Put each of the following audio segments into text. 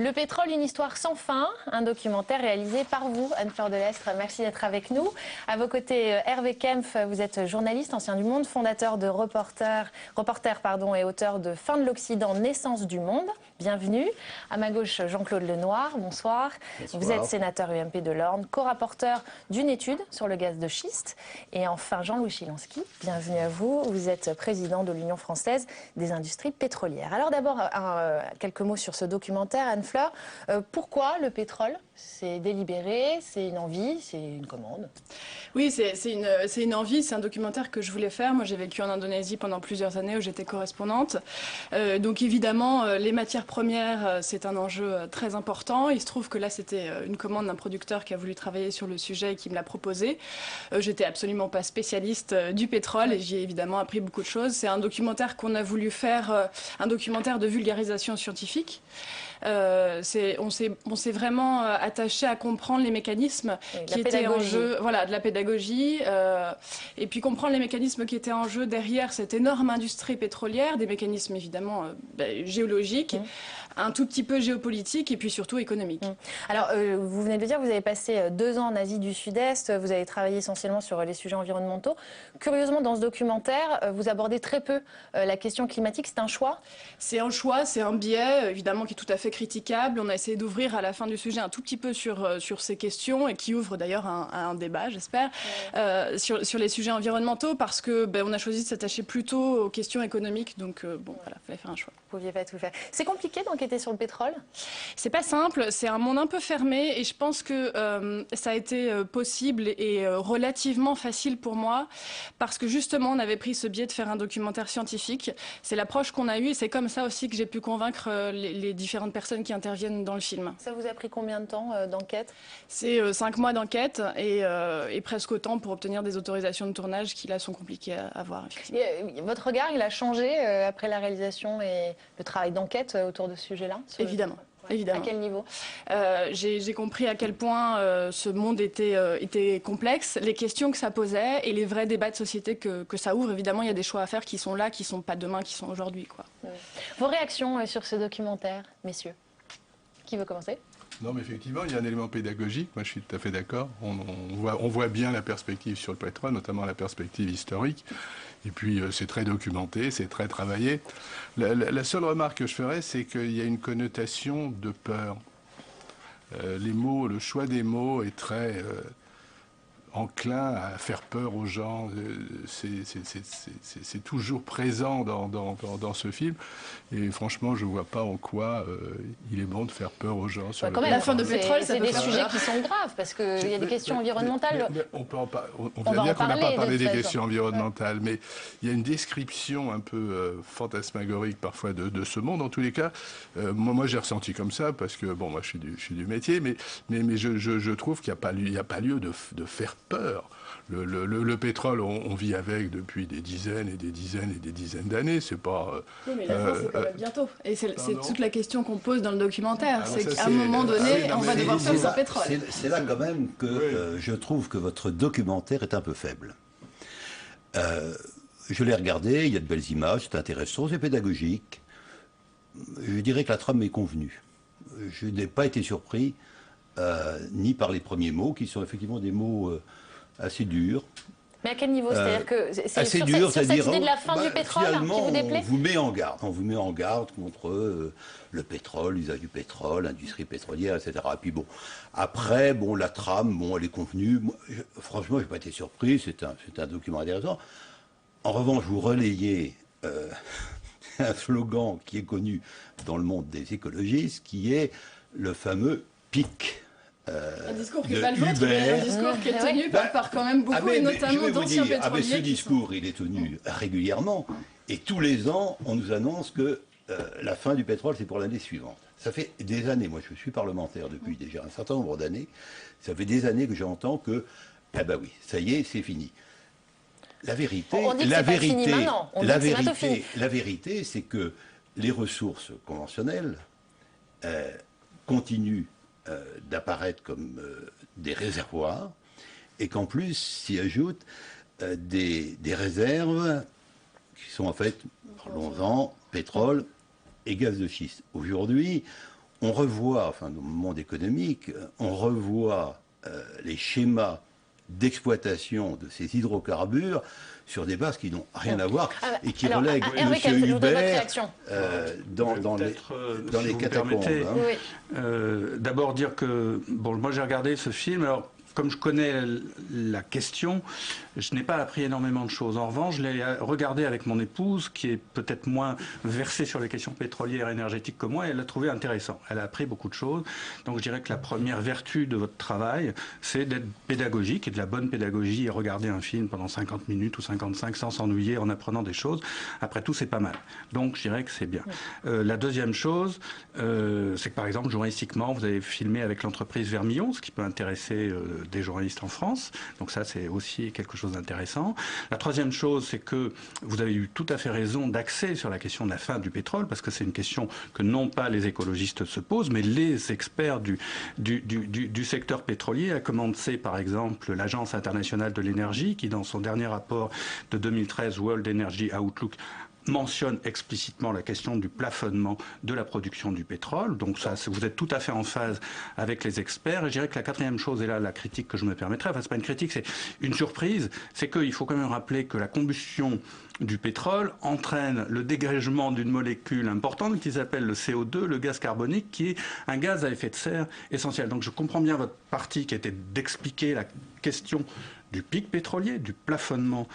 Le pétrole, une histoire sans fin, un documentaire réalisé par vous, Anne-Fleur Delestre. Merci d'être avec nous. À vos côtés, Hervé Kempf, vous êtes journaliste, ancien du Monde, fondateur de Reporter et auteur de Fin de l'Occident, naissance du monde. Bienvenue. À ma gauche, Jean-Claude Lenoir, bonsoir. Bonsoir. Vous êtes sénateur UMP de l'Orne, co-rapporteur d'une étude sur le gaz de schiste. Et enfin, Jean-Louis Chilansky, bienvenue à vous. Vous êtes président de l'Union française des industries pétrolières. Alors d'abord, quelques mots sur ce documentaire, Anne-Fleur. Pourquoi le pétrole? C'est délibéré, c'est une envie, c'est une commande? Oui, c'est une envie, c'est un documentaire que je voulais faire. Moi, j'ai vécu en Indonésie pendant plusieurs années où j'étais correspondante. Donc évidemment, les matières premières, c'est un enjeu très important. Il se trouve que là, c'était une commande d'un producteur qui a voulu travailler sur le sujet et qui me l'a proposé. J'étais absolument pas spécialiste du pétrole et j'y ai évidemment appris beaucoup de choses. C'est un documentaire qu'on a voulu faire, un documentaire de vulgarisation scientifique. On s'est vraiment attaché à comprendre les mécanismes qui étaient en jeu, voilà, de la pédagogie, et puis comprendre les mécanismes qui étaient en jeu derrière cette énorme industrie pétrolière, des mécanismes évidemment géologiques, un tout petit peu géopolitiques et puis surtout économiques. Alors, vous venez de le dire, vous avez passé 2 ans en Asie du Sud-Est, vous avez travaillé essentiellement sur les sujets environnementaux. Curieusement, dans ce documentaire, vous abordez très peu la question climatique. C'est un choix? C'est un choix, c'est un biais, évidemment, qui est tout à fait critiquable. On a essayé d'ouvrir à la fin du sujet un tout petit peu sur ces questions et qui ouvre d'ailleurs un débat, j'espère, sur les sujets environnementaux parce que on a choisi de s'attacher plutôt aux questions économiques. Donc, bon, voilà, il fallait faire un choix. Vous ne pouviez pas tout faire. C'est compliqué d'enquêter sur le pétrole? C'est pas simple, c'est un monde un peu fermé et je pense que ça a été possible et relativement facile pour moi parce que justement on avait pris ce biais de faire un documentaire scientifique. C'est l'approche qu'on a eue et c'est comme ça aussi que j'ai pu convaincre les différentes personnes qui interviennent dans le film. Ça vous a pris combien de temps d'enquête? C'est 5 mois d'enquête et presque autant pour obtenir des autorisations de tournage qui là sont compliquées à avoir. Votre regard, il a changé après la réalisation et le travail d'enquête autour de ce sujet-là? Évidemment. Évidemment. À quel niveau? J'ai compris à quel point ce monde était complexe, les questions que ça posait et les vrais débats de société que ça ouvre. Évidemment, il y a des choix à faire qui sont là, qui ne sont pas demain, qui sont aujourd'hui, quoi. Vos réactions sur ce documentaire, messieurs? Qui veut commencer? Non, mais effectivement, il y a un élément pédagogique. Moi, je suis tout à fait d'accord. On voit bien la perspective sur le pétrole, notamment la perspective historique. Et puis, c'est très documenté, c'est très travaillé. La seule remarque que je ferais, c'est qu'il y a une connotation de peur. Les mots, le choix des mots est très enclin à faire peur aux gens. C'est toujours présent dans ce film. Et franchement, je ne vois pas en quoi il est bon de faire peur aux gens. Sur quand même, la fin de pétrole, c'est des sujets qui sont graves, parce qu'il y a des questions environnementales. On voit bien qu'on n'a pas parlé des questions environnementales, mais il y a une description un peu fantasmagorique parfois de ce monde. En tous les cas, moi j'ai ressenti comme ça, parce que, bon, moi je suis du métier, mais je trouve qu'il n'y a pas lieu de faire peur. Le pétrole, on vit avec depuis des dizaines et des dizaines et des dizaines d'années. C'est pas. Oui, mais la fin, c'est quand même bientôt. Et c'est toute la question qu'on pose dans le documentaire. C'est qu'à un moment donné, on va devoir faire sans pétrole. C'est là quand même que je trouve que votre documentaire est un peu faible. Je l'ai regardé, il y a de belles images, c'est intéressant, c'est pédagogique. Je dirais que la trame est convenue. Je n'ai pas été surpris ni par les premiers mots, qui sont effectivement des mots assez durs. Mais à quel niveau? C'est-à-dire que c'est assez sur dur, cette idée de la fin du pétrole qui vous déplaît? On vous met en garde. On vous met en garde contre le pétrole, l'usage du pétrole, l'industrie pétrolière, etc. Et puis bon, après, bon, la trame, bon, elle est convenue. Moi, franchement, je n'ai pas été surpris. C'est un document intéressant. En revanche, vous relayez un slogan qui est connu dans le monde des écologistes, qui est le fameux PIC. Un discours qui n'est pas le vôtre, mais un discours qui est tenu par quand même beaucoup, et notamment d'anciens pétroliers. Ce discours, il est tenu régulièrement, et tous les ans, on nous annonce que la fin du pétrole, c'est pour l'année suivante. Ça fait des années, moi je suis parlementaire depuis déjà un certain nombre d'années, ça fait des années que j'entends que, ah ben oui, ça y est, c'est fini. La vérité, la vérité, c'est que les ressources conventionnelles continuent d'apparaître comme des réservoirs et qu'en plus s'y ajoutent des réserves qui sont en fait, parlons-en, pétrole et gaz de schiste. Aujourd'hui, on revoit, enfin dans le monde économique, on revoit les schémas d'exploitation de ces hydrocarbures sur des bases qui n'ont rien à voir et qui relèguent M. Hubert dans les catacombes. D'abord dire que, bon, moi j'ai regardé ce film, alors comme je connais la question, je n'ai pas appris énormément de choses. En revanche, je l'ai regardé avec mon épouse, qui est peut-être moins versée sur les questions pétrolières et énergétiques que moi, et elle l'a trouvé intéressant. Elle a appris beaucoup de choses. Donc je dirais que la première vertu de votre travail, c'est d'être pédagogique, et de la bonne pédagogie, et regarder un film pendant 50 minutes ou 55 sans s'ennuyer en apprenant des choses. Après tout, c'est pas mal. Donc je dirais que c'est bien. La deuxième chose, c'est que par exemple, journalistiquement, vous avez filmé avec l'entreprise Vermillon, ce qui peut intéresser des journalistes en France. Donc ça, c'est aussi quelque chose d'intéressant. La troisième chose, c'est que vous avez eu tout à fait raison d'axer sur la question de la fin du pétrole, parce que c'est une question que non pas les écologistes se posent, mais les experts du secteur pétrolier, à commencer par exemple l'Agence internationale de l'énergie, qui dans son dernier rapport de 2013, World Energy Outlook, mentionne explicitement la question du plafonnement de la production du pétrole. Donc ça, vous êtes tout à fait en phase avec les experts. Et je dirais que la quatrième chose, et là la critique que je me permettrai, enfin c'est pas une critique, c'est une surprise, c'est qu'il faut quand même rappeler que la combustion du pétrole entraîne le dégagement d'une molécule importante qui s'appelle le CO2, le gaz carbonique, qui est un gaz à effet de serre essentiel. Donc je comprends bien votre partie qui était d'expliquer la question du pic pétrolier, du plafonnement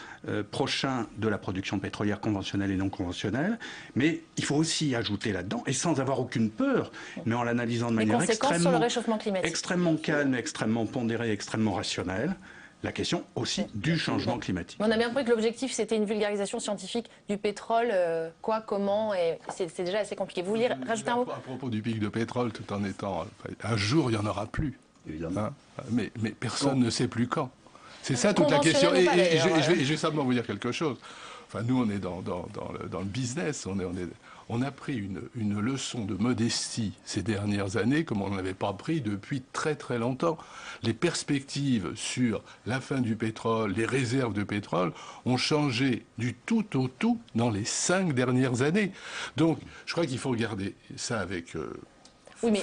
prochain de la production pétrolière conventionnelle et non conventionnelle. Mais il faut aussi ajouter là-dedans, et sans avoir aucune peur, mais en l'analysant de manière sur le réchauffement climatique. Extrêmement calme, extrêmement pondérée, extrêmement rationnelle, la question aussi du changement climatique. On a bien compris que l'objectif, c'était une vulgarisation scientifique du pétrole, quoi, comment, et c'est déjà assez compliqué. Vous voulez rajouter un mot ? À propos du pic de pétrole, tout en étant... un jour, il n'y en aura plus. Évidemment. Hein, mais personne ne sait plus quand. C'est ça toute la question. Et je vais simplement vous dire quelque chose. Enfin, nous, on est dans le business. On a pris une leçon de modestie ces dernières années comme on n'avait pas pris depuis très très longtemps. Les perspectives sur la fin du pétrole, les réserves de pétrole ont changé du tout au tout dans les 5 dernières années. Donc, je crois qu'il faut regarder ça avec...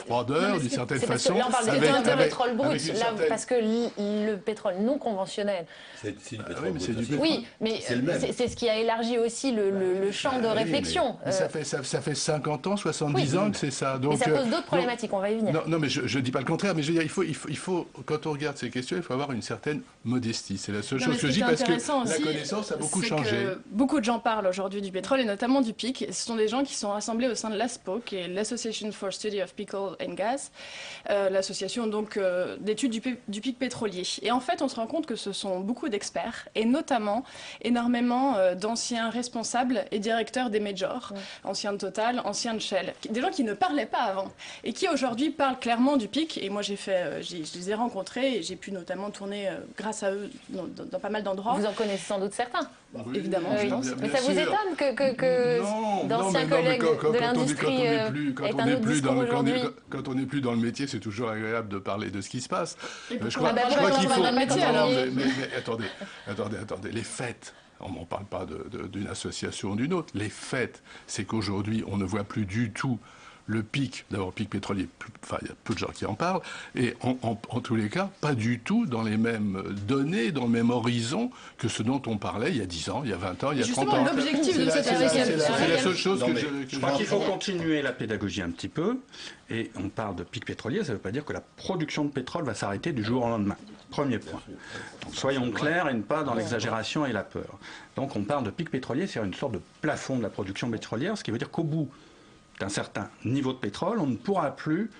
froideur, d'une certaine façon. Là, on parle de pétrole brut, parce que le pétrole non conventionnel... C'est du pétrole oui, mais c'est du brut. Oui, mais c'est ce qui a élargi aussi le champ de réflexion. Mais ça fait 50 ans, 70 ans que c'est ça. Donc, mais ça pose d'autres problématiques, on va y venir. Non, mais je ne dis pas le contraire, mais je veux dire, il faut, quand on regarde ces questions, il faut avoir une certaine modestie. C'est la seule chose que je dis, parce que la connaissance a beaucoup changé. Beaucoup de gens parlent aujourd'hui du pétrole, et notamment du pic. Ce sont des gens qui sont rassemblés au sein de l'ASPO, qui est l'Association for Study of Peak and Gas, l'association donc d'études du pic pétrolier. Et en fait, on se rend compte que ce sont beaucoup d'experts, et notamment énormément d'anciens responsables et directeurs des majors, anciens de Total, anciens de Shell, des gens qui ne parlaient pas avant et qui aujourd'hui parlent clairement du pic. Et moi, je les ai rencontrés, et j'ai pu notamment tourner grâce à eux dans pas mal d'endroits. Vous en connaissez sans doute certains. Oui, évidemment, je pense. Mais ça vous étonne que d'anciens collègues de l'industrie aient un autre discours aujourd'hui ? Quand on n'est plus dans le métier, c'est toujours agréable de parler de ce qui se passe. Je crois qu'il faut... Mais attendez, les faits. On ne parle pas d'une association ou d'une autre. Les faits, c'est qu'aujourd'hui, on ne voit plus du tout le pic, d'abord pic pétrolier, enfin il y a peu de gens qui en parlent, et en tous les cas, pas du tout dans les mêmes données, dans le même horizon que ce dont on parlait il y a 10 ans, il y a 20 ans, il y a 30 ans. L'objectif de cette c'est la seule chose que je crois qu'il faut continuer la pédagogie un petit peu, et on parle de pic pétrolier, ça ne veut pas dire que la production de pétrole va s'arrêter du jour au lendemain. Premier point. Donc, soyons clairs et ne pas dans l'exagération et la peur. Donc on parle de pic pétrolier, c'est une sorte de plafond de la production pétrolière, ce qui veut dire qu'au bout d'un certain niveau de pétrole, on ne pourra plus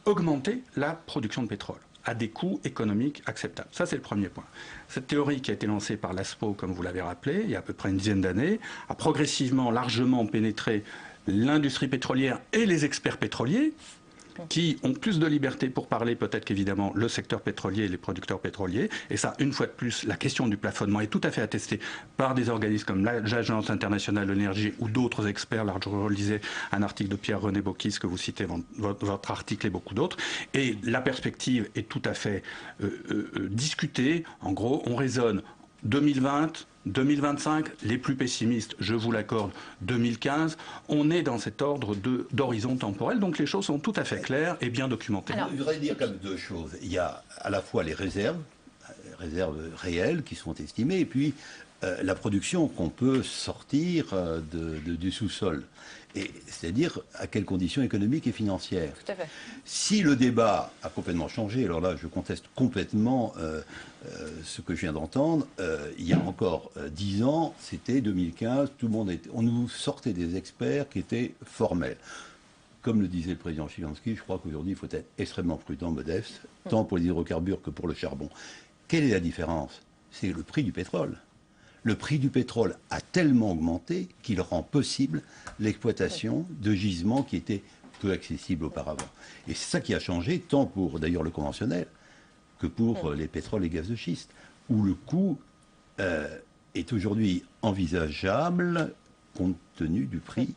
augmenter la production de pétrole à des coûts économiques acceptables. Ça, c'est le premier point. Cette théorie qui a été lancée par l'ASPO, comme vous l'avez rappelé, il y a à peu près une dizaine d'années, a progressivement largement pénétré l'industrie pétrolière et les experts pétroliers, qui ont plus de liberté pour parler peut-être qu'évidemment le secteur pétrolier et les producteurs pétroliers. Et ça, une fois de plus, la question du plafonnement est tout à fait attestée par des organismes comme l'Agence internationale de l'énergie ou d'autres experts. Là, je relisais un article de Pierre-René Bocquis que vous citez, votre article et beaucoup d'autres. Et la perspective est tout à fait discutée. En gros, on raisonne 2020, 2025, les plus pessimistes, je vous l'accorde, 2015, on est dans cet ordre d'horizon temporel, donc les choses sont tout à fait claires et bien documentées. Alors, je voudrais dire quand même deux choses. Il y a à la fois les réserves réelles qui sont estimées, et puis la production qu'on peut sortir du sous-sol. Et c'est-à-dire à quelles conditions économiques et financières. Tout à fait. Si le débat a complètement changé, alors là je conteste complètement ce que je viens d'entendre, il y a encore 10 ans, c'était 2015, tout le monde on nous sortait des experts qui étaient formels. Comme le disait le président Chilansky, je crois qu'aujourd'hui il faut être extrêmement prudent, modeste, tant pour les hydrocarbures que pour le charbon. Quelle est la différence? C'est le prix du pétrole. Le prix du pétrole a tellement augmenté qu'il rend possible l'exploitation de gisements qui étaient peu accessibles auparavant. Et c'est ça qui a changé, tant pour d'ailleurs le conventionnel que pour les pétroles et gaz de schiste, où le coût est aujourd'hui envisageable compte tenu du prix,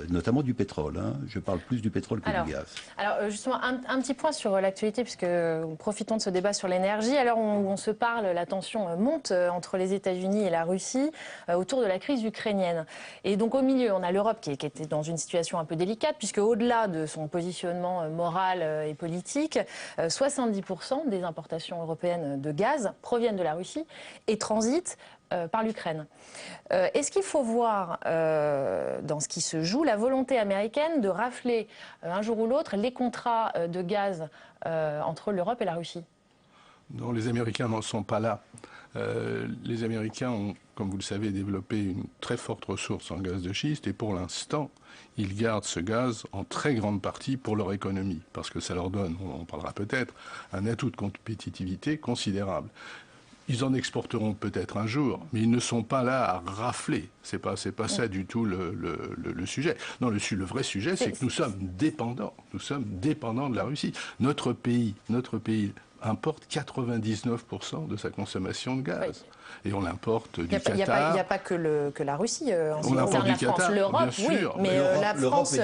notamment du pétrole. Hein. Je parle plus du pétrole que du gaz. Alors justement, un petit point sur l'actualité, puisque profitons de ce débat sur l'énergie. À l'heure où on se parle, la tension monte entre les États-Unis et la Russie autour de la crise ukrainienne. Et donc au milieu, on a l'Europe qui était dans une situation un peu délicate, puisque au-delà de son positionnement moral et politique, 70% des importations européennes de gaz proviennent de la Russie et transitent par l'Ukraine. Est-ce qu'il faut voir dans ce qui se joue la volonté américaine de rafler un jour ou l'autre les contrats de gaz entre l'Europe et la Russie? Non, les Américains n'en sont pas là. Les Américains ont, comme vous le savez, développé une très forte ressource en gaz de schiste et pour l'instant, ils gardent ce gaz en très grande partie pour leur économie parce que ça leur donne, on en parlera peut-être, un atout de compétitivité considérable. Ils en exporteront peut-être un jour, mais ils ne sont pas là à rafler. C'est pas ça du tout le sujet. Non, le vrai sujet, c'est que nous sommes dépendants. Nous sommes dépendants de la Russie. Notre pays importe 99% de sa consommation de gaz. Oui. Et on l'importe du Qatar. Il n'y a pas que la Russie en ce qui concerne la France. Qatar, l'Europe, oui, mais la France...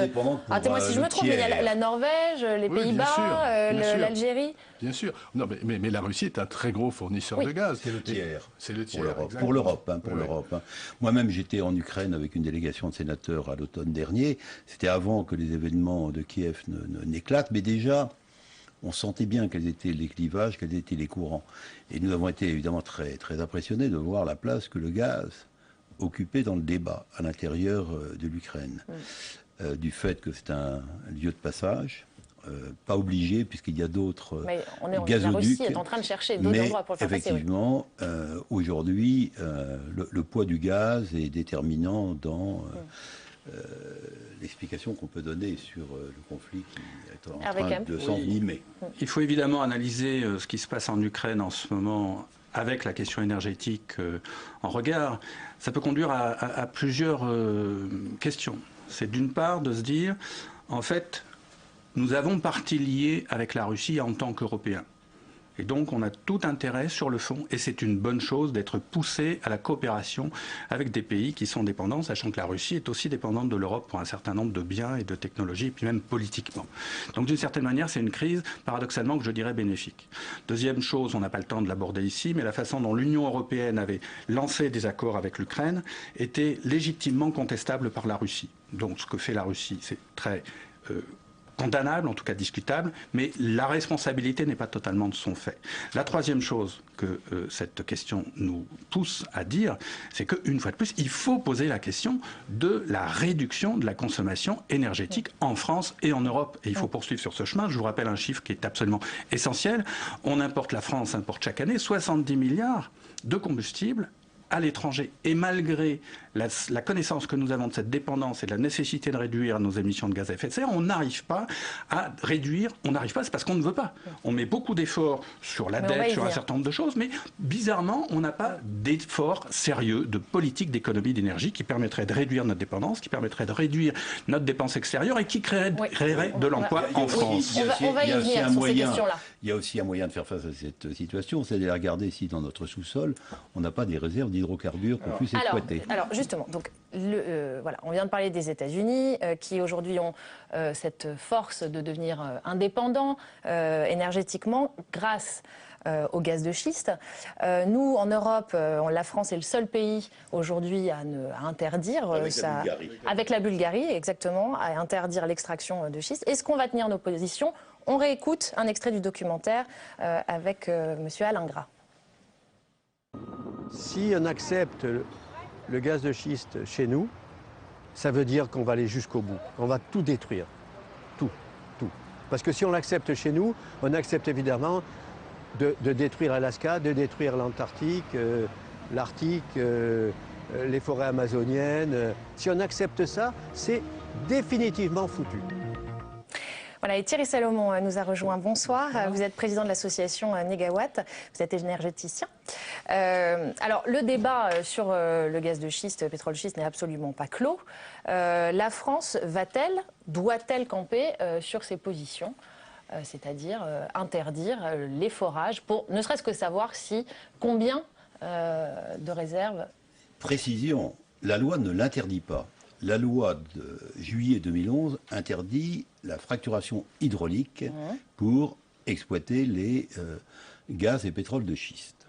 Arrêtez-moi si je me trompe, mais il y a la Norvège, les Pays-Bas, l'Algérie. Bien sûr. Non, mais la Russie est un très gros fournisseur de gaz. C'est le tiers. C'est le tiers, pour l'Europe. Hein. Moi-même, j'étais en Ukraine avec une délégation de sénateurs à l'automne dernier. C'était avant que les événements de Kiev n'éclatent, mais déjà... on sentait bien quels étaient les clivages, quels étaient les courants. Et nous avons été évidemment très, très impressionnés de voir la place que le gaz occupait dans le débat à l'intérieur de l'Ukraine. Du fait que c'est un lieu de passage, pas obligé puisqu'il y a d'autres gazoducs. La Russie est en train de chercher d'autres endroits pour le faire passer. Effectivement, aujourd'hui, le poids du gaz est déterminant dans... l'explication qu'on peut donner sur le conflit qui est en train de s'envenimer. Il faut évidemment analyser ce qui se passe en Ukraine en ce moment avec la question énergétique en regard. Ça peut conduire à plusieurs questions. C'est d'une part de se dire, en fait, nous avons partie liée avec la Russie en tant qu'Européens. Et donc, on a tout intérêt sur le fond, et c'est une bonne chose d'être poussé à la coopération avec des pays qui sont dépendants, sachant que la Russie est aussi dépendante de l'Europe pour un certain nombre de biens et de technologies, et puis même politiquement. Donc, d'une certaine manière, c'est une crise, paradoxalement, que je dirais bénéfique. Deuxième chose, on n'a pas le temps de l'aborder ici, mais la façon dont l'Union européenne avait lancé des accords avec l'Ukraine était légitimement contestable par la Russie. Donc, ce que fait la Russie, c'est très... condamnable, en tout cas discutable, mais la responsabilité n'est pas totalement de son fait. La troisième chose que cette question nous pousse à dire, c'est qu'une fois de plus, il faut poser la question de la réduction de la consommation énergétique en France et en Europe. Et il faut poursuivre sur ce chemin. Je vous rappelle un chiffre qui est absolument essentiel. La France importe chaque année 70 milliards de combustibles à l'étranger. Et malgré la connaissance que nous avons de cette dépendance et de la nécessité de réduire nos émissions de gaz à effet de serre, on n'arrive pas à réduire, c'est parce qu'on ne veut pas. On met beaucoup d'efforts sur la dette, sur un certain nombre de choses, mais bizarrement, on n'a pas d'efforts sérieux de politique d'économie d'énergie qui permettrait de réduire notre dépendance, qui permettrait de réduire notre dépense extérieure et qui créerait de l'emploi en France. On va y venir sur ces questions-là. Il y a aussi un moyen de faire face à cette situation, c'est de regarder si dans notre sous-sol, on n'a pas des réserves d'hydrocarbures qu'on puisse exploiter. Alors justement, donc, voilà, on vient de parler des États-Unis qui aujourd'hui ont cette force de devenir indépendants énergétiquement grâce au gaz de schiste. Nous, en Europe, la France est le seul pays aujourd'hui à interdire, avec la Bulgarie, exactement, à interdire l'extraction de schiste. Est-ce qu'on va tenir nos positions? On réécoute un extrait du documentaire avec M. Alain Gras. Si on accepte le gaz de schiste chez nous, ça veut dire qu'on va aller jusqu'au bout. On va tout détruire. Tout. Parce que si on l'accepte chez nous, on accepte évidemment de détruire Alaska, de détruire l'Antarctique, l'Arctique, les forêts amazoniennes. Si on accepte ça, c'est définitivement foutu. Voilà, et Thierry Salomon nous a rejoint. Bonsoir. Vous êtes président de l'association Négawatt. Vous êtes énergéticien. Alors, le débat sur le gaz de schiste, pétrole schiste, n'est absolument pas clos. La France va-t-elle, doit-elle camper sur ses positions, c'est-à-dire interdire les forages pour ne serait-ce que savoir combien de réserves? Précision, la loi ne l'interdit pas. La loi de juillet 2011 interdit la fracturation hydraulique pour exploiter les gaz et pétrole de schiste.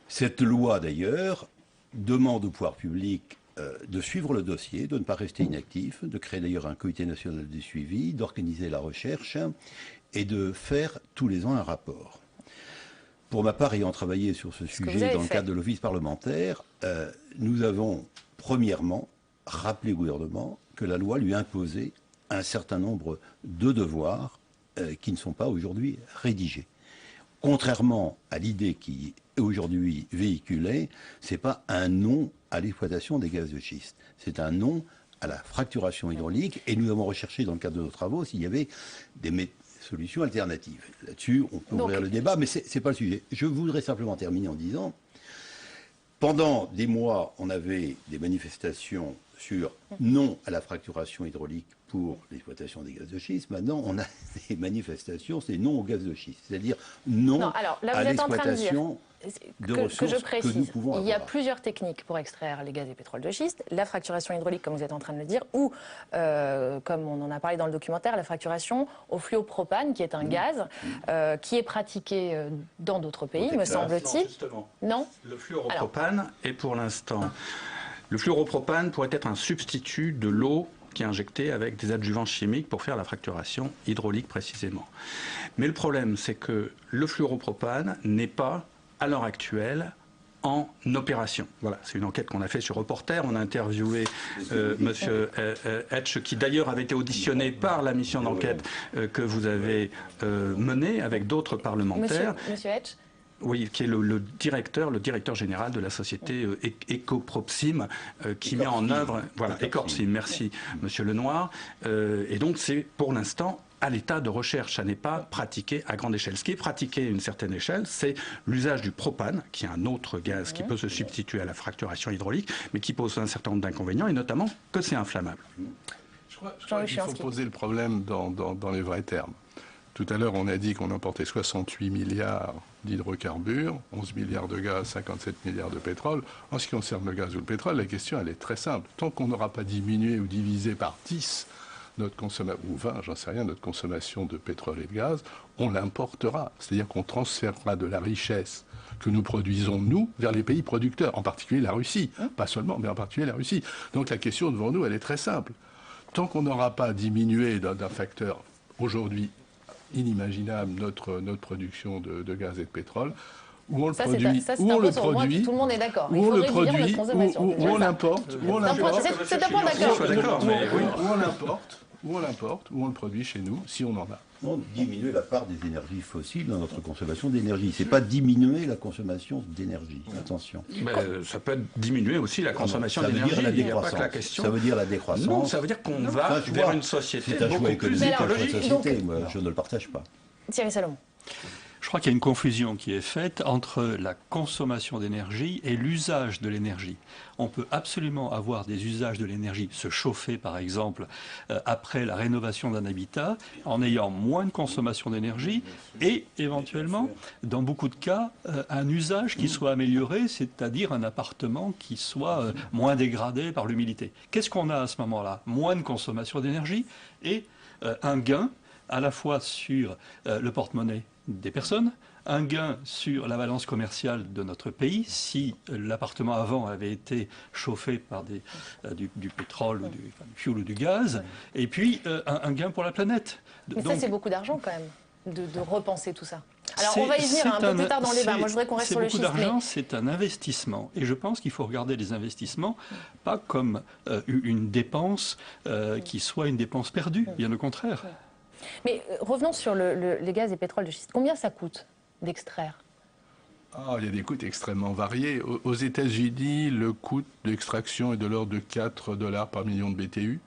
Cette loi, d'ailleurs, demande au pouvoir public de suivre le dossier, de ne pas rester inactif, de créer d'ailleurs un comité national de suivi, d'organiser la recherche et de faire tous les ans un rapport. Pour ma part, ayant travaillé sur ce sujet dans le cadre de l'office parlementaire, nous avons premièrement rappelé au gouvernement que la loi lui imposait un certain nombre de devoirs qui ne sont pas aujourd'hui rédigés. Contrairement à l'idée qui est aujourd'hui véhiculée, ce n'est pas un non à l'exploitation des gaz de schiste, c'est un non à la fracturation hydraulique, et nous avons recherché dans le cadre de nos travaux s'il y avait des solutions alternatives. Là-dessus, on peut ouvrir le débat, mais ce n'est pas le sujet. Je voudrais simplement terminer en disant, pendant des mois, on avait des manifestations sur non à la fracturation hydraulique pour l'exploitation des gaz de schiste. Maintenant, on a des manifestations, c'est non au gaz de schiste. C'est-à-dire non à l'exploitation de ressources que nous pouvons avoir. Il y a plusieurs techniques pour extraire les gaz et pétrole de schiste. La fracturation hydraulique, comme vous êtes en train de le dire, ou, comme on en a parlé dans le documentaire, la fracturation au fluopropane, qui est un gaz qui est pratiqué dans d'autres pays, me semble-t-il. Non, le fluoropropane est pour l'instant... Le fluoropropane pourrait être un substitut de l'eau qui est injectée avec des adjuvants chimiques pour faire la fracturation hydraulique précisément. Mais le problème, c'est que le fluoropropane n'est pas, à l'heure actuelle, en opération. Voilà, c'est une enquête qu'on a faite sur Reporter. On a interviewé Monsieur Etch, qui d'ailleurs avait été auditionné par la mission d'enquête que vous avez menée avec d'autres parlementaires. Monsieur Etch. Oui, qui est le directeur général de la société Ecoproxim, qui met en œuvre... Voilà, Ecoproxim, merci Monsieur Lenoir. Et donc c'est pour l'instant à l'état de recherche, ça n'est pas pratiqué à grande échelle. Ce qui est pratiqué à une certaine échelle, c'est l'usage du propane, qui est un autre gaz qui peut se substituer à la fracturation hydraulique, mais qui pose un certain nombre d'inconvénients, et notamment que c'est inflammable. Je crois qu'il faut poser le problème dans les vrais termes. Tout à l'heure, on a dit qu'on importait 68 milliards d'hydrocarbures, 11 milliards de gaz, 57 milliards de pétrole. En ce qui concerne le gaz ou le pétrole, la question, elle est très simple. Tant qu'on n'aura pas diminué ou divisé par 10 notre consommation, ou 20, j'en sais rien, notre consommation de pétrole et de gaz, on l'importera. C'est-à-dire qu'on transférera de la richesse que nous produisons, nous, vers les pays producteurs, en particulier la Russie. Pas seulement, mais en particulier la Russie. Donc la question devant nous, elle est très simple. Tant qu'on n'aura pas diminué d'un facteur aujourd'hui inimaginable notre production de gaz et de pétrole, où on le produit, où on le produit, tout le monde est d'accord. Où on le produit, où on l'importe, où on l'importe, c'est un point d'accord. Où on l'importe, où on le produit chez nous, si on en a. Non, diminuer la part des énergies fossiles dans notre consommation d'énergie. C'est pas diminuer la consommation d'énergie. Attention. Ça peut diminuer aussi la consommation d'énergie. Ça veut dire la décroissance. Ça veut dire la décroissance. Non, ça veut dire qu'on va vers une société beaucoup plus écologique. écologique. Moi, je ne le partage pas. Thierry Salomon. Je crois qu'il y a une confusion qui est faite entre la consommation d'énergie et l'usage de l'énergie. On peut absolument avoir des usages de l'énergie, se chauffer par exemple après la rénovation d'un habitat, en ayant moins de consommation d'énergie et éventuellement, dans beaucoup de cas, un usage qui soit amélioré, c'est-à-dire un appartement qui soit moins dégradé par l'humidité. Qu'est-ce qu'on a à ce moment-là? Moins de consommation d'énergie et un gain à la fois sur le porte-monnaie des personnes, un gain sur la balance commerciale de notre pays, si l'appartement avant avait été chauffé par du pétrole, ou du fioul ou du gaz, et puis un gain pour la planète. Mais donc, ça, c'est beaucoup d'argent quand même, de repenser tout ça. Alors, on va y venir un peu plus tard dans le débat. Moi, je voudrais qu'on reste sur le schiste. C'est beaucoup d'argent, c'est un investissement. Et je pense qu'il faut regarder les investissements pas comme une dépense qui soit une dépense perdue, bien au contraire. Mais revenons sur les gaz et pétrole de schiste. Combien ça coûte d'extraire? Il y a des coûts extrêmement variés. Aux États-Unis, le coût d'extraction est de l'ordre de 4 $ par million de BTU.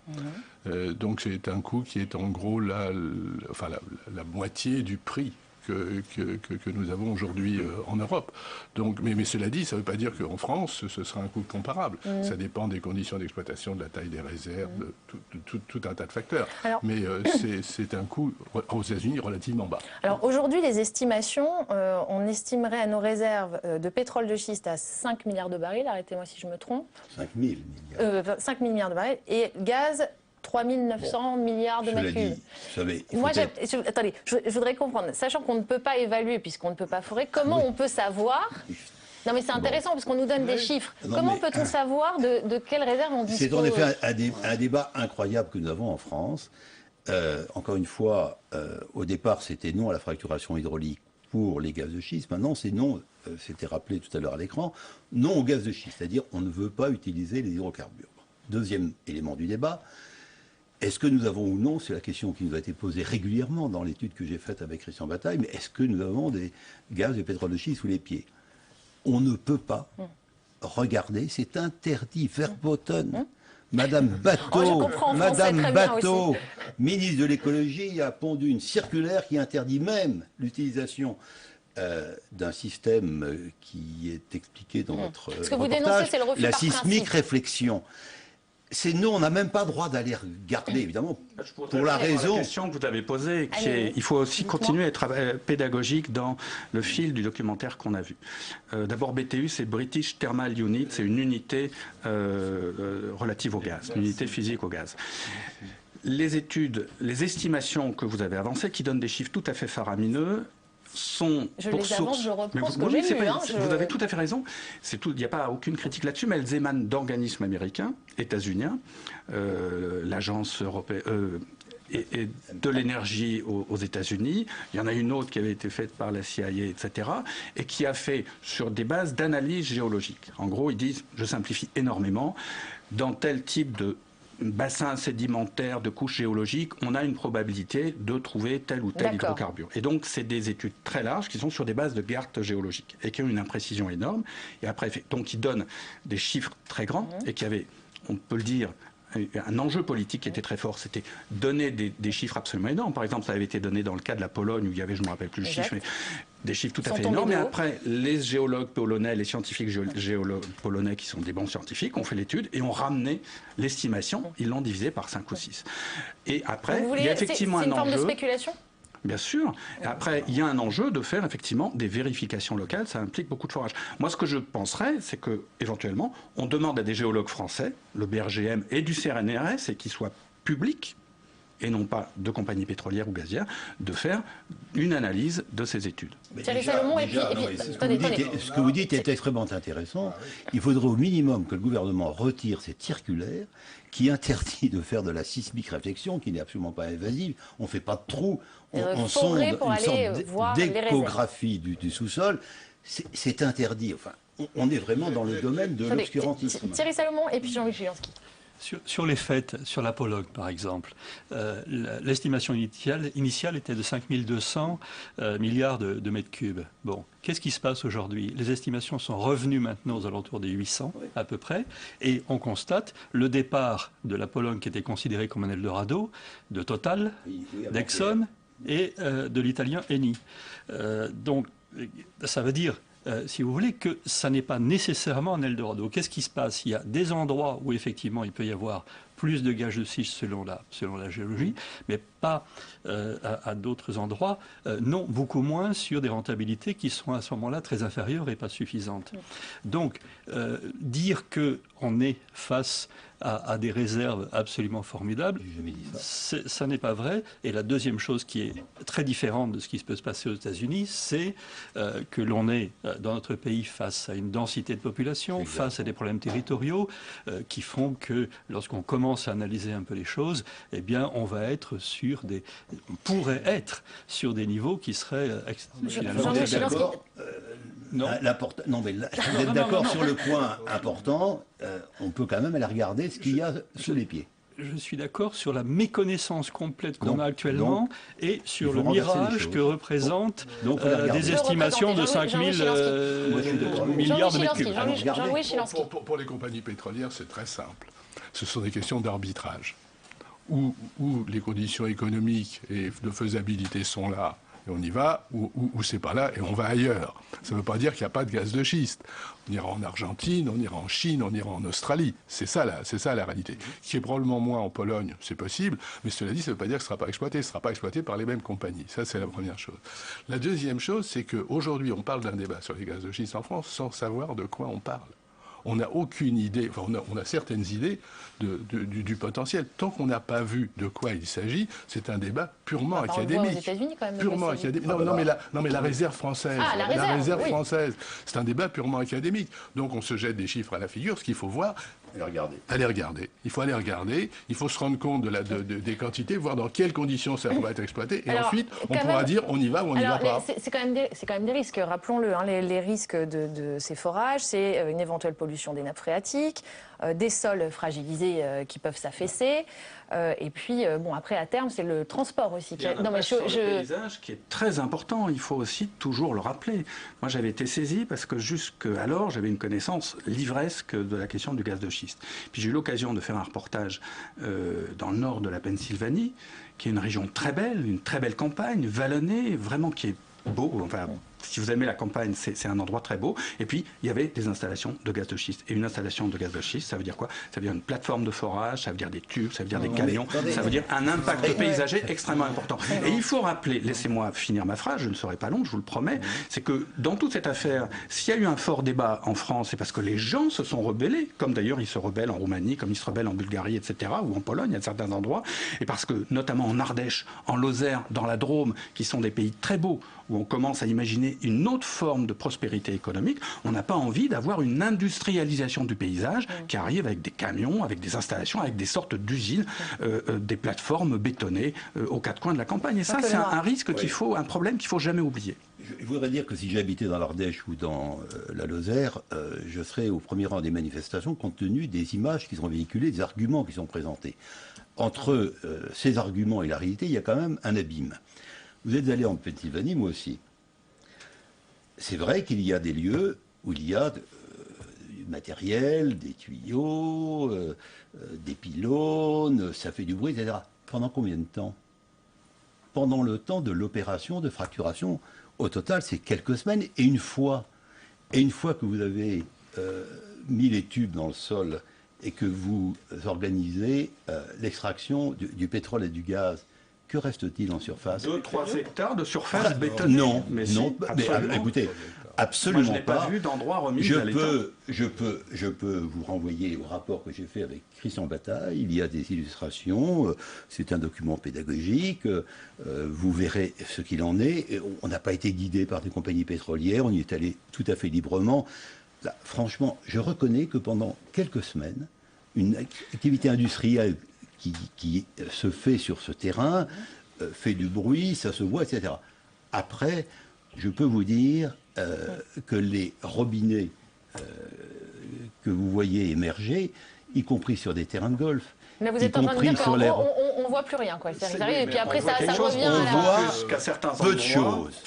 Donc c'est un coût qui est en gros la moitié du prix que nous avons aujourd'hui en Europe. Donc, mais cela dit, ça ne veut pas dire qu'en France, ce sera un coût comparable. Ça dépend des conditions d'exploitation, de la taille des réserves, de tout un tas de facteurs. Alors, mais c'est un coût aux États-Unis relativement bas. Alors aujourd'hui, les estimations, on estimerait à nos réserves de pétrole de schiste à 5 milliards de barils, arrêtez-moi si je me trompe. 5 000 milliards. 5 000 milliards de barils, et gaz 3 900 milliards de mètres cubes. Moi, attendez, je voudrais comprendre, sachant qu'on ne peut pas évaluer, puisqu'on ne peut pas forer, comment on peut savoir... Non mais c'est intéressant, parce qu'on nous donne des chiffres. Comment peut-on savoir de quelles réserves on dispose? C'est en effet un débat incroyable que nous avons en France. Encore une fois, au départ, c'était non à la fracturation hydraulique pour les gaz de schiste. Maintenant, c'est non, c'était rappelé tout à l'heure à l'écran, non au gaz de schiste. C'est-à-dire on ne veut pas utiliser les hydrocarbures. Deuxième élément du débat, est-ce que nous avons ou non, c'est la question qui nous a été posée régulièrement dans l'étude que j'ai faite avec Christian Bataille, mais est-ce que nous avons des gaz et pétrole de schiste sous les pieds? On ne peut pas regarder, c'est interdit, verboten. Madame Bateau, ministre de l'écologie, a pondu une circulaire qui interdit même l'utilisation d'un système qui est expliqué dans notre reportage, ce que vous dénoncez, c'est le refus la par sismique principe. Réflexion. C'est nous, on n'a même pas le droit d'aller regarder, évidemment, pour la raison... La question que vous avez posée, qui est, il faut aussi continuer à être pédagogique dans le fil du documentaire qu'on a vu. D'abord, BTU, c'est British Thermal Unit, c'est une unité relative au gaz, une unité physique au gaz. Les études, les estimations que vous avez avancées, qui donnent des chiffres tout à fait faramineux, sont pour source. Vous avez tout à fait raison. Il n'y a pas aucune critique là-dessus, mais elles émanent d'organismes américains, états-uniens, l'agence européenne et de l'énergie aux États-Unis. Il y en a une autre qui avait été faite par la CIA, etc., et qui a fait sur des bases d'analyse géologique. En gros, ils disent, je simplifie énormément, dans tel type de bassin sédimentaire, de couches géologiques, on a une probabilité de trouver tel ou tel hydrocarbure. Et donc, c'est des études très larges qui sont sur des bases de cartes géologiques et qui ont une imprécision énorme. Et après, donc, ils donnent des chiffres très grands et qui avaient, on peut le dire, un enjeu politique qui était très fort, c'était donner des chiffres absolument énormes. Par exemple, ça avait été donné dans le cas de la Pologne, où il y avait, je ne me rappelle plus le chiffre, mais des chiffres tout à fait énormes. Mais après, les géologues polonais, les scientifiques géologues polonais, qui sont des bons scientifiques, ont fait l'étude et ont ramené l'estimation. Ils l'ont divisé par 5 ou 6. Et après, il y a effectivement un enjeu... C'est une forme de spéculation ? Bien sûr. Et après, il y a un enjeu de faire effectivement des vérifications locales. Ça implique beaucoup de forage. Moi, ce que je penserais, c'est que éventuellement, on demande à des géologues français, le BRGM et du CNRS, et qu'ils soient publics, et non pas de compagnies pétrolières ou gazières, de faire une analyse de ces études. Ce que vous dites est extrêmement intéressant. Il faudrait au minimum que le gouvernement retire cette circulaire qui interdit de faire de la sismique réflexion, qui n'est absolument pas invasive. On ne fait pas de trous, on sonde une sorte d'échographie du sous-sol. C'est interdit. Enfin, on est vraiment dans le domaine de l'obscurantisme. Thierry Salomon et puis Jean-Luc Gilanski. Sur les faits, sur la Pologne par exemple, l'estimation initiale était de 5 200 milliards de mètres cubes. Bon, qu'est-ce qui se passe aujourd'hui? Les estimations sont revenues maintenant aux alentours des 800 à peu près, et on constate le départ de la Pologne qui était considérée comme un Eldorado, de Total, d'Exxon, et de l'italien Eni. Donc, ça veut dire, si vous voulez, que ça n'est pas nécessairement un Eldorado. Qu'est-ce qui se passe? Il y a des endroits où, effectivement, il peut y avoir plus de gaz de schiste selon la géologie, mais pas à d'autres endroits. Non, beaucoup moins sur des rentabilités qui sont à ce moment-là très inférieures et pas suffisantes. Donc, dire qu'on est face à des réserves absolument formidables, ça n'est pas vrai. Et la deuxième chose qui est très différente de ce qui peut se passer aux États-Unis, c'est que l'on est dans notre pays face à une densité de population, face à des problèmes territoriaux qui font que lorsqu'on commence à analyser un peu les choses, eh bien, on pourrait être sur des niveaux qui seraient finalement non, mais là, vous êtes d'accord sur le point important, on peut quand même aller regarder ce qu'il y a sous les pieds. Je suis d'accord sur la méconnaissance complète qu'on a actuellement et sur le mirage que représentent des estimations de 5 000 milliards de mètres cubes. Pour les compagnies pétrolières, c'est très simple. Ce sont des questions d'arbitrage. Où les conditions économiques et de faisabilité sont là, et on y va, ou c'est pas là, et on va ailleurs. Ça ne veut pas dire qu'il n'y a pas de gaz de schiste. On ira en Argentine, on ira en Chine, on ira en Australie. C'est ça la réalité. Qui est probablement moins en Pologne, c'est possible, mais cela dit, ça ne veut pas dire que ce ne sera pas exploité. Ce ne sera pas exploité par les mêmes compagnies. Ça, c'est la première chose. La deuxième chose, c'est qu'aujourd'hui, on parle d'un débat sur les gaz de schiste en France sans savoir de quoi on parle. On n'a aucune idée, enfin on a certaines idées du potentiel. Tant qu'on n'a pas vu de quoi il s'agit, c'est un débat purement académique. On le voit aux États-Unis quand même. Purement académique. Non, mais la réserve française. La réserve française, c'est un débat purement académique. Donc on se jette des chiffres à la figure. Ce qu'il faut voir, aller regarder. Il faut aller regarder. Il faut se rendre compte des quantités, voir dans quelles conditions ça pourrait être exploité. Et ensuite, on pourra dire on y va ou on n'y va pas. C'est quand même des risques. Rappelons-le. Les risques de ces forages, c'est une éventuelle pollution des nappes phréatiques, des sols fragilisés qui peuvent s'affaisser. Et puis, après, à terme, c'est le transport aussi. Il y a un impact sur le paysage qui est très important. Il faut aussi toujours le rappeler. Moi, j'avais été saisi parce que jusqu'alors, j'avais une connaissance livresque de la question du gaz de schiste. Puis j'ai eu l'occasion de faire un reportage dans le nord de la Pennsylvanie, qui est une région très belle, une très belle campagne, vallonnée, vraiment qui est beau. Enfin, si vous aimez la campagne, c'est un endroit très beau. Et puis, il y avait des installations de gaz de schiste. Et une installation de gaz de schiste, ça veut dire quoi? Ça veut dire une plateforme de forage, ça veut dire des tubes, ça veut dire des camions, ça veut dire un impact paysager extrêmement important. Et il faut rappeler, laissez-moi finir ma phrase, je ne serai pas long, je vous le promets, c'est que dans toute cette affaire, s'il y a eu un fort débat en France, c'est parce que les gens se sont rebellés, comme d'ailleurs ils se rebellent en Roumanie, comme ils se rebellent en Bulgarie, etc., ou en Pologne, à certains endroits, et parce que, notamment en Ardèche, en Lozère, dans la Drôme, qui sont des pays très beaux, où on commence à imaginer une autre forme de prospérité économique, on n'a pas envie d'avoir une industrialisation du paysage qui arrive avec des camions, avec des installations, avec des sortes d'usines, des plateformes bétonnées aux quatre coins de la campagne. Et ça, c'est un risque un problème qu'il ne faut jamais oublier. Je voudrais dire que si j'habitais dans l'Ardèche ou dans la Lozère, je serais au premier rang des manifestations compte tenu des images qui sont véhiculées, des arguments qui sont présentés. Entre ces arguments et la réalité, il y a quand même un abîme. Vous êtes allé en Pennsylvanie, moi aussi. C'est vrai qu'il y a des lieux où il y a du matériel, des tuyaux, des pylônes, ça fait du bruit, etc. Pendant combien de temps? Pendant le temps de l'opération de fracturation. Au total, c'est quelques semaines. Et une fois que vous avez mis les tubes dans le sol et que vous organisez l'extraction du pétrole et du gaz, que reste-t-il en surface? 2-3 hectares de surface bétonnée. Non, mais écoutez, absolument moi, je n'ai pas vu d'endroit remis à l'État. Je peux vous renvoyer au rapport que j'ai fait avec Christian Bataille. Il y a des illustrations. C'est un document pédagogique. Vous verrez ce qu'il en est. On n'a pas été guidé par des compagnies pétrolières. On y est allé tout à fait librement. Là, franchement, je reconnais que pendant quelques semaines, une activité industrielle qui se fait sur ce terrain, fait du bruit, ça se voit, etc. Après, je peux vous dire que les robinets que vous voyez émerger, y compris sur des terrains de golf, mais vous êtes en train de dire qu'on ne voit plus rien, quoi. Et puis après, ça revient à la... On voit peu de choses.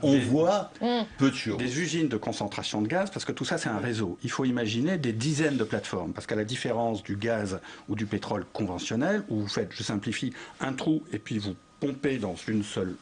On voit peu de choses. Des usines de concentration de gaz, parce que tout ça, c'est un réseau. Il faut imaginer des dizaines de plateformes, parce qu'à la différence du gaz ou du pétrole conventionnel, où vous faites, je simplifie, un trou et puis vous pomper dans une seule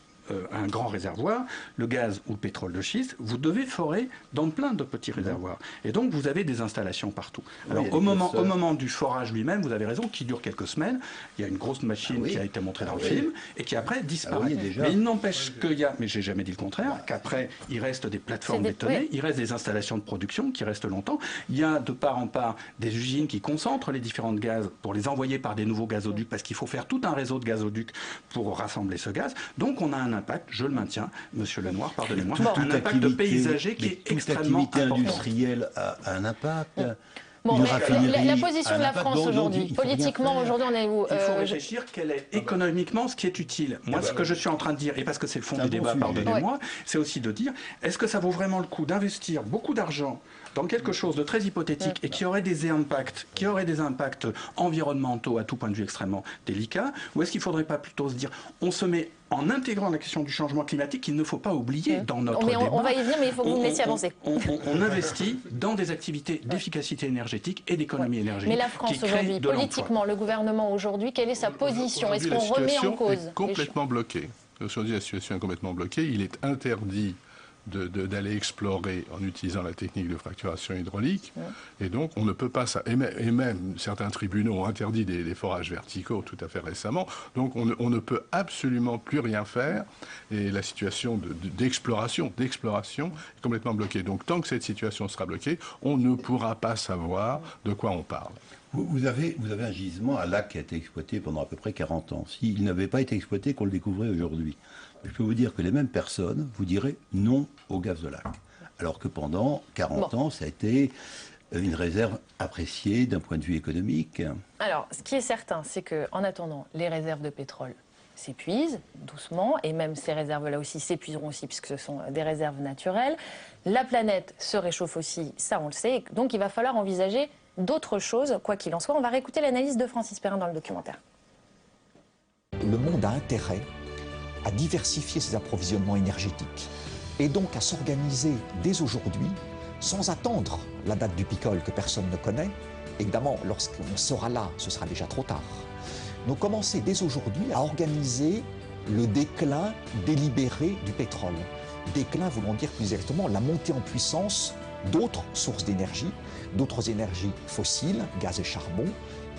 un grand réservoir, le gaz ou le pétrole de schiste, vous devez forer dans plein de petits réservoirs. Et donc, vous avez des installations partout. Alors, au moment du forage lui-même, vous avez raison, qui dure quelques semaines, il y a une grosse machine qui a été montrée dans le film, et qui après disparaît. Mais il n'empêche qu'il y a, mais j'ai jamais dit le contraire, qu'après, il reste des plateformes bétonnées, il reste des installations de production qui restent longtemps. Il y a de part en part des usines qui concentrent les différentes gaz pour les envoyer par des nouveaux gazoducs, parce qu'il faut faire tout un réseau de gazoducs pour rassembler ce gaz. Donc, on a un impact, je le maintiens, Monsieur Lenoir, pardonnez-moi, un impact paysager qui est extrêmement important. Toute activité industrielle a un impact. Bon, la position de la France aujourd'hui, politiquement aujourd'hui, on est où Il faut réfléchir quel est économiquement ce qui est utile. Moi, ce que je suis en train de dire, et parce que c'est le fond du débat, pardonnez-moi, c'est aussi de dire, est-ce que ça vaut vraiment le coup d'investir beaucoup d'argent dans quelque chose de très hypothétique et qui aurait des impacts environnementaux à tout point de vue extrêmement délicats, ou est-ce qu'il ne faudrait pas plutôt se dire, on se met en intégrant la question du changement climatique qu'il ne faut pas oublier dans notre débat. On va y venir, mais il faut que vous me laissiez avancer. On investit dans des activités d'efficacité énergétique et d'économie énergétique. Mais la France aujourd'hui, politiquement, le gouvernement aujourd'hui, quelle est sa position? Est-ce qu'on remet en cause? Est complètement bloquée. Aujourd'hui, la situation est complètement bloquée. Il est interdit d'aller explorer en utilisant la technique de fracturation hydraulique. Et donc, on ne peut pas ça. Et même certains tribunaux ont interdit des forages verticaux tout à fait récemment. Donc, on ne peut absolument plus rien faire. Et la situation d'exploration est complètement bloquée. Donc, tant que cette situation sera bloquée, on ne pourra pas savoir de quoi on parle. Vous avez un gisement à lac qui a été exploité pendant à peu près 40 ans. S'il n'avait pas été exploité, qu'on le découvrait aujourd'hui. Je peux vous dire que les mêmes personnes vous diraient non au gaz de lac. Alors que pendant 40 ans, ça a été une réserve appréciée d'un point de vue économique. Alors, ce qui est certain, c'est qu'en attendant, les réserves de pétrole s'épuisent doucement, et même ces réserves-là aussi s'épuiseront aussi, puisque ce sont des réserves naturelles. La planète se réchauffe aussi, ça on le sait, donc il va falloir envisager d'autres choses, quoi qu'il en soit. On va réécouter l'analyse de Francis Perrin dans le documentaire. Le monde a intérêt à diversifier ses approvisionnements énergétiques et donc à s'organiser dès aujourd'hui, sans attendre la date du picole que personne ne connaît. Évidemment, lorsqu'on sera là, ce sera déjà trop tard. Donc commencer dès aujourd'hui à organiser le déclin délibéré du pétrole. Déclin voulant dire plus exactement la montée en puissance d'autres sources d'énergie, d'autres énergies fossiles, gaz et charbon,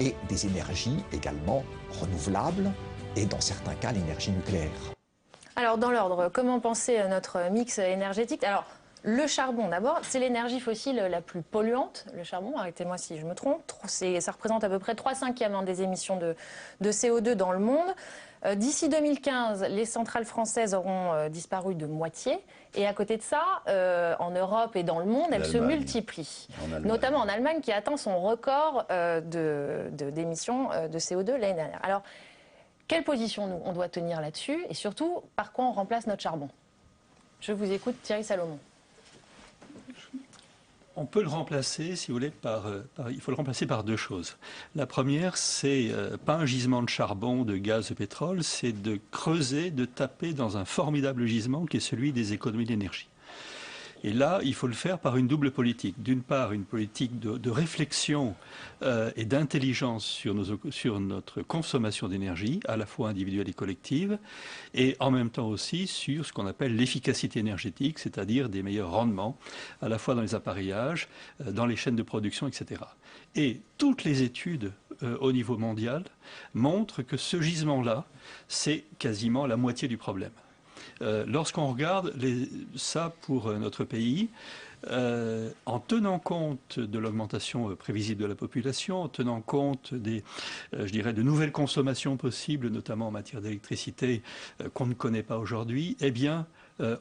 et des énergies également renouvelables, et dans certains cas l'énergie nucléaire. Alors dans l'ordre, comment penser à notre mix énergétique? Alors le charbon d'abord, c'est l'énergie fossile la plus polluante, le charbon, arrêtez-moi si je me trompe, ça représente à peu près 3/5 des émissions de CO2 dans le monde. D'ici 2015, les centrales françaises auront disparu de moitié. Et à côté de ça, en Europe et dans le monde, elles se multiplient. Notamment en Allemagne, qui atteint son record d'émissions de CO2 l'année dernière. Alors, quelle position nous, on doit tenir là-dessus? Et surtout, par quoi on remplace notre charbon? Je vous écoute, Thierry Salomon. On peut le remplacer, si vous voulez, il faut le remplacer par deux choses. La première, c'est pas un gisement de charbon, de gaz, de pétrole, c'est de creuser, de taper dans un formidable gisement qui est celui des économies d'énergie. Et là, il faut le faire par une double politique. D'une part, une politique de réflexion et d'intelligence sur notre consommation d'énergie, à la fois individuelle et collective, et en même temps aussi sur ce qu'on appelle l'efficacité énergétique, c'est-à-dire des meilleurs rendements, à la fois dans les appareillages, dans les chaînes de production, etc. Et toutes les études au niveau mondial montrent que ce gisement-là, c'est quasiment la moitié du problème. Lorsqu'on regarde ça pour notre pays, en tenant compte de l'augmentation prévisible de la population, en tenant compte de nouvelles consommations possibles, notamment en matière d'électricité qu'on ne connaît pas aujourd'hui, eh bien,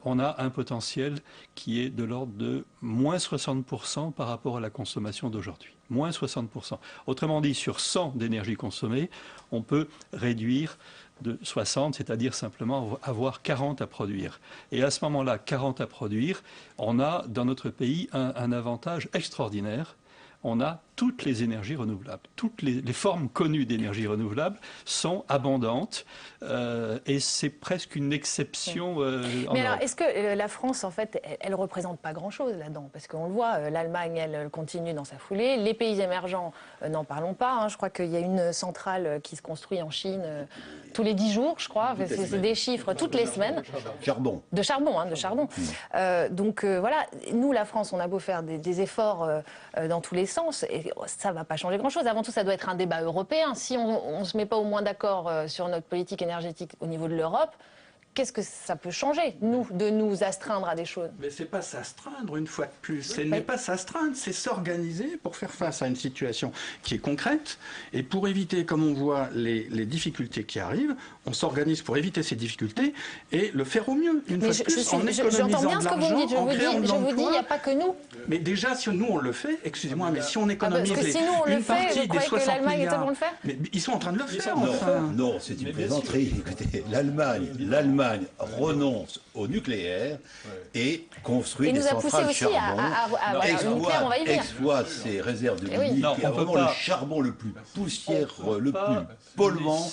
on a un potentiel qui est de l'ordre de moins 60% par rapport à la consommation d'aujourd'hui. Moins 60%. Autrement dit, sur 100 d'énergie consommée, on peut réduire de 60, c'est-à-dire simplement avoir 40 à produire. Et à ce moment-là, 40 à produire, on a dans notre pays un avantage extraordinaire. On a toutes les énergies renouvelables. Toutes les formes connues d'énergie renouvelable sont abondantes et c'est presque une exception Mais alors, est-ce que la France, en fait, elle ne représente pas grand-chose là-dedans? Parce qu'on le voit, l'Allemagne, elle continue dans sa foulée. Les pays émergents, n'en parlons pas. Hein. Je crois qu'il y a une centrale qui se construit en Chine tous les 10 jours, je crois. C'est des chiffres toutes les semaines. Charbon. De charbon, hein, de charbon. Donc voilà, nous, la France, on a beau faire des efforts dans tous les sens, et ça ne va pas changer grand-chose. Avant tout, ça doit être un débat européen. Si on ne se met pas au moins d'accord sur notre politique énergétique au niveau de l'Europe, qu'est-ce que ça peut changer, nous, de nous astreindre à des choses? Mais c'est pas s'astreindre une fois de plus. Ce n'est pas s'astreindre, c'est s'organiser pour faire face à une situation qui est concrète. Et pour éviter, comme on voit, les difficultés qui arrivent, on s'organise pour éviter ces difficultés et le faire au mieux. Une fois de plus, en économisant j'entends bien ce que vous me dites. Je vous dis, il n'y a pas que nous. Mais déjà, si nous on le fait, excusez-moi, mais si on économise parce que si nous on le fait, vous croyez que l'Allemagne est en train de le faire? Mais ils sont en train de le faire. Non, c'est une plaisanterie. Écoutez, l'Allemagne renonce au nucléaire et construit des centrales charbon, exploite ses réserves de mines, qui a vraiment le charbon le plus poussiéreux, le plus polluant.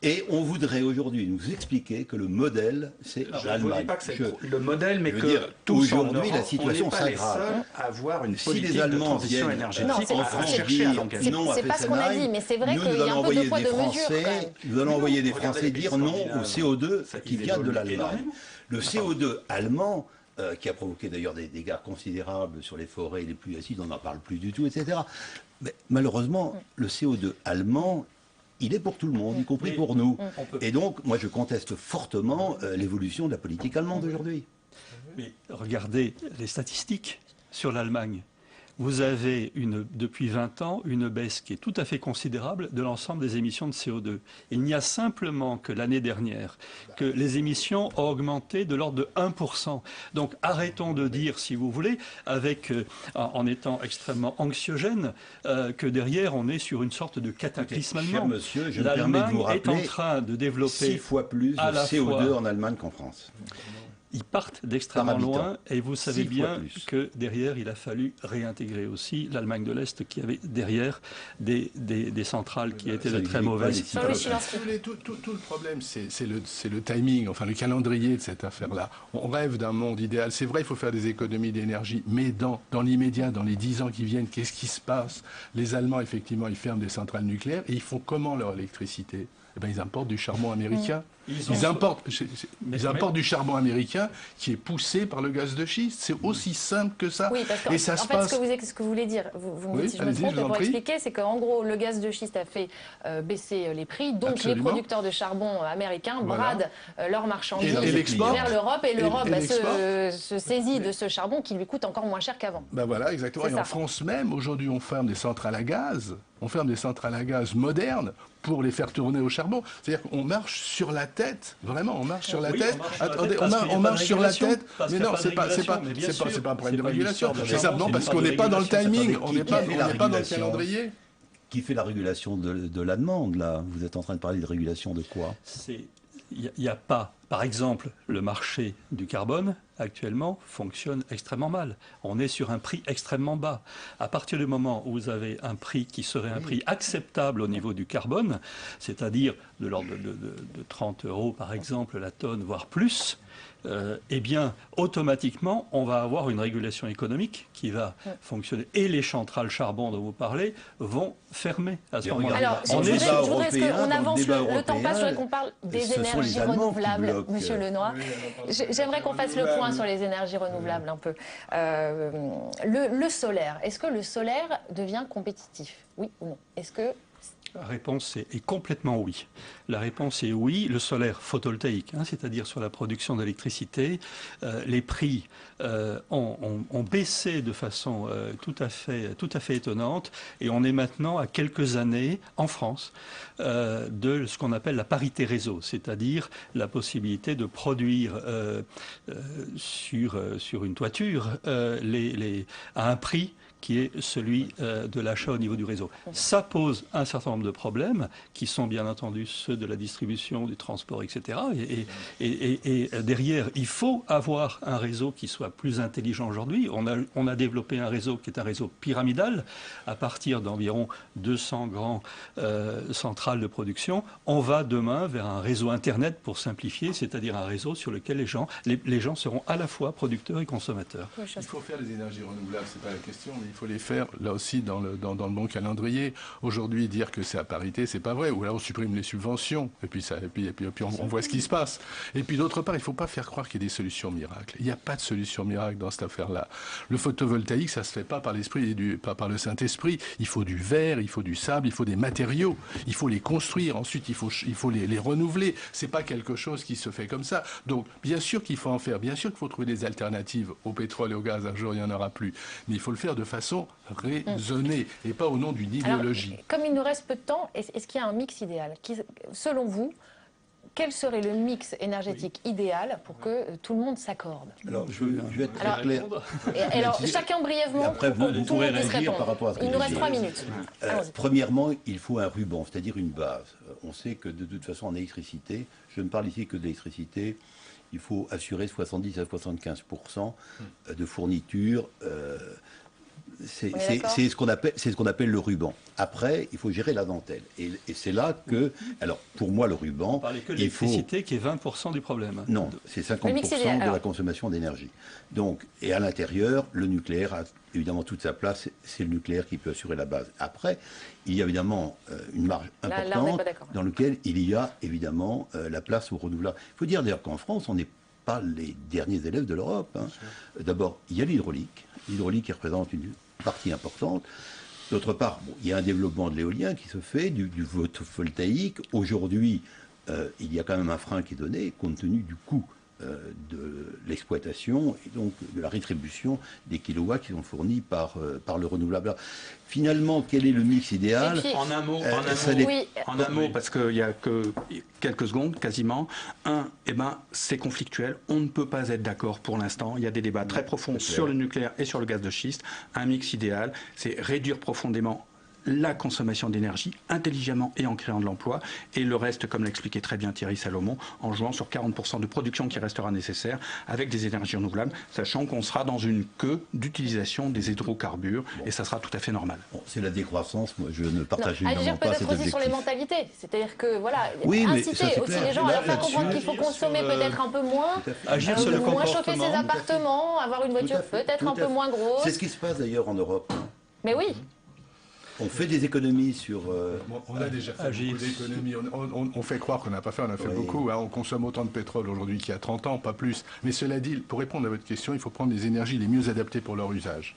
Et on voudrait aujourd'hui nous expliquer que le modèle, c'est l'Allemagne. Je ne dis pas que c'est le modèle, mais que tous en Europe, la situation s'aggrave. À avoir une si politique les Allemands de transition énergétique, en France dire non à c'est pas ce qu'on a dit, mais c'est vrai qu'il y a un peu de poids de mesure. Nous allons envoyer des Français dire non au CO2 qui vient de l'Allemagne. Le CO2 allemand, qui a provoqué d'ailleurs des dégâts considérables sur les forêts, les pluies acides, on n'en parle plus du tout, etc. Mais malheureusement, le CO2 allemand, il est pour tout le monde, y compris pour nous. Et donc, moi, je conteste fortement l'évolution de la politique allemande aujourd'hui. Mais regardez les statistiques sur l'Allemagne. Vous avez depuis 20 ans une baisse qui est tout à fait considérable de l'ensemble des émissions de CO2. Il n'y a simplement que l'année dernière que les émissions ont augmenté de l'ordre de 1%. Donc arrêtons de dire, si vous voulez, en étant extrêmement anxiogène, que derrière on est sur une sorte de cataclysme allemand. Cher monsieur, je me permets de vous rappeler est en train de développer 6 fois plus de CO2 en Allemagne qu'en France. Ils partent d'extrêmement loin et vous savez bien que derrière, il a fallu réintégrer aussi l'Allemagne de l'Est qui avait derrière des centrales qui étaient de très mauvaises. Tout le problème, c'est le timing, enfin le calendrier de cette affaire-là. On rêve d'un monde idéal. C'est vrai, il faut faire des économies d'énergie, mais dans l'immédiat, dans les 10 ans qui viennent, qu'est-ce qui se passe? Les Allemands, effectivement, ils ferment des centrales nucléaires et ils font comment leur électricité? Eh bien, ils importent du charbon américain. Ils importent du charbon américain qui est poussé par le gaz de schiste. C'est aussi simple que ça. Oui, parce qu'en fait, ce que vous voulez dire, vous me dites si je me trompe, pour expliquer, c'est qu'en gros, le gaz de schiste a fait baisser les prix. Donc, absolument, les producteurs de charbon américains bradent leurs marchandises vers l'Europe. Et l'Europe se saisit de ce charbon qui lui coûte encore moins cher qu'avant. Ben voilà, exactement. Et en France même, aujourd'hui, on ferme des centrales à gaz. On ferme des centrales à gaz modernes pour les faire tourner au charbon. C'est-à-dire qu'on marche sur la tête, vraiment, on marche sur la tête. Attendez, on marche sur la tête. Mais non, c'est pas un problème de régulation. C'est simplement parce qu'on n'est pas dans le timing, on n'est pas dans le calendrier. Qui fait la régulation de la demande, là? Vous êtes en train de parler de régulation de quoi? Il n'y a pas, par exemple, le marché du carbone, actuellement, fonctionne extrêmement mal. On est sur un prix extrêmement bas. À partir du moment où vous avez un prix qui serait un prix acceptable au niveau du carbone, c'est-à-dire de l'ordre de 30 € par exemple la tonne, voire plus, eh bien, automatiquement, on va avoir une régulation économique qui va fonctionner. Et les centrales charbon dont vous parlez vont fermer à ce moment-là. Alors, je voudrais qu'on avance, le temps passe, je voudrais qu'on parle des énergies renouvelables, Monsieur Lenoir. J'aimerais qu'on fasse le point sur les énergies renouvelables un peu. Le solaire, est-ce que le solaire devient compétitif? Oui ou non? Est-ce que... La réponse est complètement oui. La réponse est oui. Le solaire photovoltaïque, c'est-à-dire sur la production d'électricité, les prix ont baissé de façon tout à fait étonnante. Et on est maintenant à quelques années, en France, de ce qu'on appelle la parité réseau, c'est-à-dire la possibilité de produire sur une toiture à un prix qui est celui de l'achat au niveau du réseau. Ça pose un certain nombre de problèmes qui sont bien entendu ceux de la distribution, du transport, etc. Et derrière, il faut avoir un réseau qui soit plus intelligent aujourd'hui. On a développé un réseau qui est un réseau pyramidal à partir d'environ 200 grands centrales de production. On va demain vers un réseau Internet pour simplifier, c'est-à-dire un réseau sur lequel les gens seront à la fois producteurs et consommateurs. Il faut faire les énergies renouvelables, c'est pas la question, mais il faut les faire là aussi dans le bon calendrier. Aujourd'hui, dire que c'est à parité, c'est pas vrai. Ou alors on supprime les subventions et puis on voit ce qui se passe. Et puis d'autre part, il faut pas faire croire qu'il y a des solutions miracles. Il n'y a pas de solution miracle dans cette affaire-là. Le photovoltaïque, ça se fait pas par l'esprit pas par le Saint-Esprit. Il faut du verre, il faut du sable, il faut des matériaux, il faut les construire. Ensuite, il faut les renouveler. C'est pas quelque chose qui se fait comme ça. Donc, bien sûr qu'il faut en faire. Bien sûr qu'il faut trouver des alternatives au pétrole et au gaz. Un jour, il n'y en aura plus. Mais il faut le faire de façon raisonnée et pas au nom d'une idéologie. Alors, comme il nous reste peu de temps, est-ce qu'il y a un mix idéal selon vous, quel serait le mix énergétique idéal pour que tout le monde s'accorde? Alors, je vais être très clair. Alors, chacun brièvement, après, vous pourrez réagir par rapport à ce que il nous reste j'ai 3 minutes. Premièrement, il faut un ruban, c'est-à-dire une base. On sait que de toute façon, en électricité, je ne parle ici que d'électricité, il faut assurer 70 à 75% de fourniture. C'est ce qu'on appelle le ruban. Après, il faut gérer la dentelle. Et c'est là que, alors pour moi, le ruban, on parlait que de l'électricité qui est 20% du problème. Non, c'est 50% de la consommation d'énergie. Donc, et à l'intérieur, le nucléaire a évidemment toute sa place. C'est le nucléaire qui peut assurer la base. Après, il y a évidemment une marge importante dans laquelle il y a évidemment la place au renouvelable. Il faut dire d'ailleurs qu'en France, on n'est pas les derniers élèves de l'Europe. Hein. D'abord, il y a l'hydraulique qui représente une partie importante. D'autre part, il y a un développement de l'éolien qui se fait, du photovoltaïque. Aujourd'hui, il y a quand même un frein qui est donné compte tenu du coût de l'exploitation et donc de la rétribution des kilowatts qui sont fournis par le renouvelable. Alors, finalement, quel est le mix idéal? En un mot, parce qu'il n'y a que quelques secondes, quasiment. C'est conflictuel. On ne peut pas être d'accord pour l'instant. Il y a des débats très profonds sur le nucléaire et sur le gaz de schiste. Un mix idéal, c'est réduire profondément la consommation d'énergie intelligemment et en créant de l'emploi, et le reste, comme l'expliquait très bien Thierry Salomon, en jouant sur 40% de production qui restera nécessaire avec des énergies renouvelables, sachant qu'on sera dans une queue d'utilisation des hydrocarbures, et ça sera tout à fait normal. Bon, c'est la décroissance, moi je ne partage évidemment pas cet objectif. Peut-être aussi sur les mentalités, c'est-à-dire que voilà, oui, inciter aussi les gens à faire comprendre qu'il faut consommer peut-être un peu moins, moins chauffer ses appartements, avoir une voiture peut-être un peu moins grosse. C'est ce qui se passe d'ailleurs en Europe. Mais oui. On fait des économies sur... On a déjà fait beaucoup d'économies. On fait croire qu'on n'a pas fait, on a fait beaucoup. Hein. On consomme autant de pétrole aujourd'hui qu'il y a 30 ans, pas plus. Mais cela dit, pour répondre à votre question, il faut prendre les énergies les mieux adaptées pour leur usage.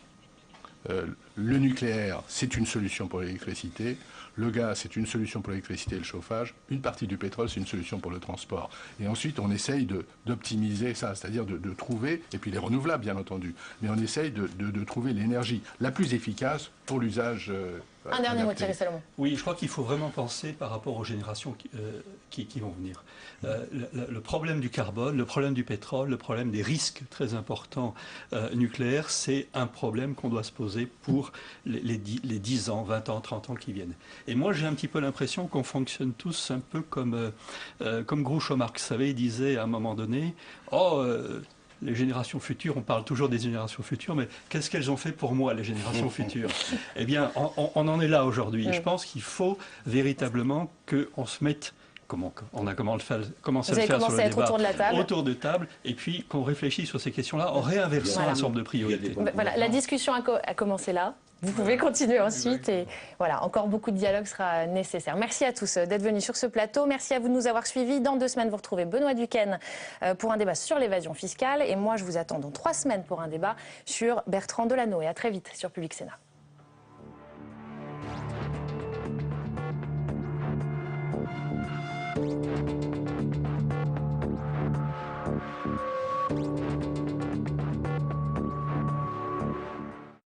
Le nucléaire, c'est une solution pour l'électricité. Le gaz, c'est une solution pour l'électricité et le chauffage. Une partie du pétrole, c'est une solution pour le transport. Et ensuite, on essaye d'optimiser ça, c'est-à-dire de trouver, et puis les renouvelables, bien entendu, mais on essaye de trouver l'énergie la plus efficace pour l'usage. Un dernier mot, Thierry Salomon. Oui, je crois qu'il faut vraiment penser par rapport aux générations qui vont venir. Le problème du carbone, le problème du pétrole, le problème des risques très importants nucléaires, c'est un problème qu'on doit se poser pour les 10 ans, 20 ans, 30 ans qui viennent. Et moi, j'ai un petit peu l'impression qu'on fonctionne tous un peu comme Groucho Marx. Vous savez, il disait à un moment donné, les générations futures, on parle toujours des générations futures, mais qu'est-ce qu'elles ont fait pour moi, les générations futures? Eh bien, on en est là aujourd'hui. Je pense qu'il faut véritablement qu'on se mette, on a commencé à le faire sur le débat, autour de table, et puis qu'on réfléchisse sur ces questions-là en réinversant un certain nombre de priorités. Voilà, la discussion a commencé là. Vous pouvez continuer ensuite et voilà, encore beaucoup de dialogue sera nécessaire. Merci à tous d'être venus sur ce plateau. Merci à vous de nous avoir suivis. Dans 2 semaines, vous retrouvez Benoît Duquesne pour un débat sur l'évasion fiscale. Et moi, je vous attends dans 3 semaines pour un débat sur Bertrand Delanoë. À très vite sur Public Sénat.